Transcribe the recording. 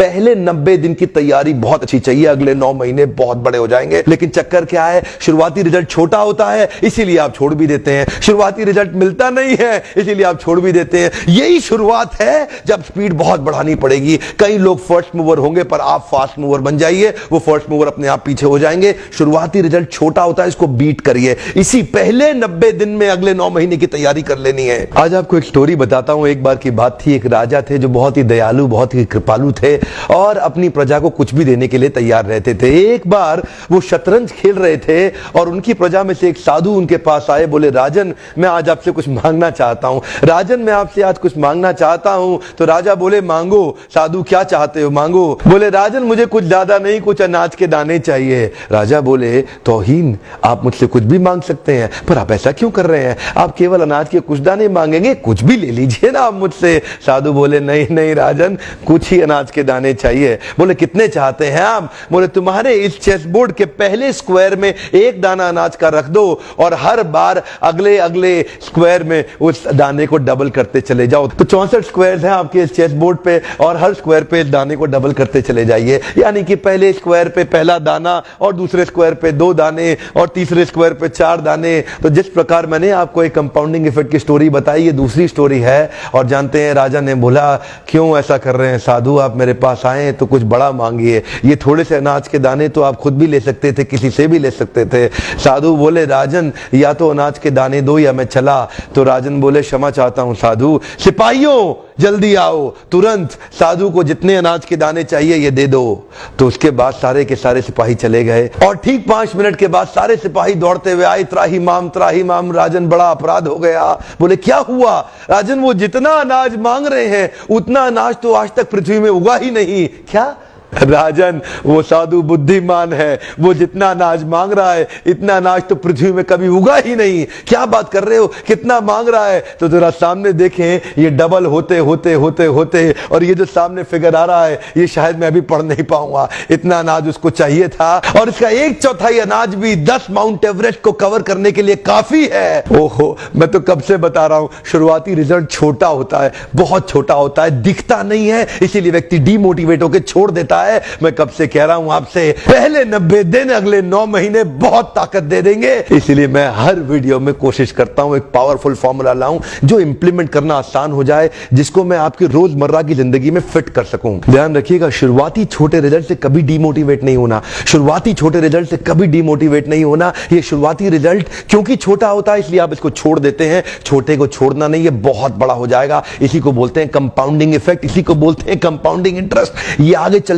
पहले 90 दिन की तैयारी बहुत अच्छी चाहिए, अगले 9 महीने बहुत बड़े हो जाएंगे। लेकिन चक्कर क्या है, शुरुआती रिजल्ट छोटा होता है, इसीलिए आप छोड़ भी देते हैं। शुरुआती रिजल्ट मिलता नहीं है, इसीलिए आप छोड़ भी देते हैं। यही शुरुआत है जब स्पीड बहुत बढ़ानी पड़ेगी। कई लोग फर्स्ट मूवर होंगे, पर आप फास्ट मूवर बन जाइए, वो फर्स्ट मूवर अपने आप पीछे हो जाएंगे। शुरुआती रिजल्ट छोटा होता है, इसको बीट करिए। इसी पहले 90 दिन में अगले 9 महीने की तैयारी कर लेनी है। आज आपको एक स्टोरी बताता हूं। एक बार की बात थी, एक राजा थे जो बहुत ही दयालु, बहुत ही कृपालु थे और अपनी प्रजा को कुछ भी देने के लिए तैयार रहते थे। एक बार वो शतरंज खेल रहे थे और उनकी प्रजा में से एक साधु उनके पास आए, बोले राजन मैं आज आपसे कुछ मांगना चाहता हूं। राजन मैं आपसे आज कुछ मांगना चाहता हूं। तो राजा बोले मांगो। साधु क्या चाहते हो, मांगो। बोले राजन मुझे कुछ ज्यादा नहीं, कुछ अनाज के दाने चाहिए। राजा बोले तौहीन, आप मुझसे कुछ भी मांग सकते हैं, पर आप ऐसा क्यों कर रहे हैं? आप केवल अनाज के कुछ दाने मांगेंगे, कुछ भी ले लीजिए ना आप मुझसे। साधु बोले नहीं नहीं राजन, कुछ ही अनाज के दाने चाहिए। बोले कितने चाहते हैं आप? बोले तुम्हारे इस चेस बोर्ड के पहले स्क्वायर में एक दाना अनाज का रख दो और हर बार अगले अगले स्क्वायर में उस दाने को डबल करते चले जाओ। तो 64 स्क्वायर हैं आपके इस चेस बोर्ड पे और हर स्क्वायर पे इस दाने को डबल करते चले जाइए। यानी कि पहले स्क्वायर पे पहला दाना और दूसरे स्क्वायर पे 2 दाने और तीसरे स्क्वायर पे 4 दाने। तो जिस प्रकार मैंने आपको एक कंपाउंडिंग इफेक्ट की स्टोरी बताई, ये दूसरी स्टोरी है। और जानते हैं राजा ने बोला क्यों ऐसा कर रहे हैं साधु, आप मेरे पास आए तो कुछ बड़ा मांगिए। ये थोड़े से अनाज के दाने तो आप खुद भी ले सकते थे, किसी से भी ले सकते थे। साधु बोले राजन या तो अनाज के दाने दो या मैं चला। तो राजन बोले क्षमा चाहता हूं साधु, सिपाहियों जल्दी आओ तुरंत, साधु को जितने अनाज के दाने चाहिए ये दे दो। तो उसके बाद सारे के सारे सिपाही चले गए और ठीक 5 मिनट के बाद सारे सिपाही दौड़ते हुए आए, त्राही माम राजन बड़ा अपराध हो गया। बोले क्या हुआ? राजन वो जितना अनाज मांग रहे हैं उतना अनाज तो आज तक पृथ्वी में उगा ही नहीं। क्या? राजन वो साधु बुद्धिमान है, वो जितना अनाज मांग रहा है इतना अनाज तो पृथ्वी में कभी उगा ही नहीं। क्या बात कर रहे हो, कितना मांग रहा है? तो जरा सामने देखें, ये डबल होते होते होते होते और ये जो सामने फिगर आ रहा है ये शायद मैं अभी पढ़ नहीं पाऊंगा। इतना अनाज उसको चाहिए था और इसका 1/4 अनाज भी 10 माउंट एवरेस्ट को कवर करने के लिए काफी है। ओहो, मैं तो कब से बता रहा हूं, शुरुआती रिजल्ट छोटा होता है, बहुत छोटा होता है, दिखता नहीं है, इसीलिए व्यक्ति डीमोटिवेट होकर छोड़ देता है। मैं कब से कह रहा हूं आपसे, पहले 90 दिन अगले 9 महीने बहुत ताकत दे देंगे। इसलिए मैं हर वीडियो में कोशिश करता हूं एक पावरफुल फॉर्मूला लाऊं जो इंप्लीमेंट करना आसान हो जाए, जिसको मैं आपकी रोजमर्रा की जिंदगी में फिट कर सकूं। ध्यान रखिएगा, शुरुआती छोटे रिजल्ट से कभी डीमोटिवेट नहीं होना। शुरुआती छोटे रिजल्ट से कभी डीमोटिवेट नहीं होना। ये शुरुआती रिजल्ट क्योंकि छोटा होता है इसलिए आप इसको छोड़ देते हैं। छोटे को छोड़ना नहीं, ये बहुत बड़ा हो जाएगा। इसी को बोलते हैं कंपाउंडिंग इफेक्ट, इसी को बोलते हैं कंपाउंडिंग इंटरेस्ट। ये आगे चल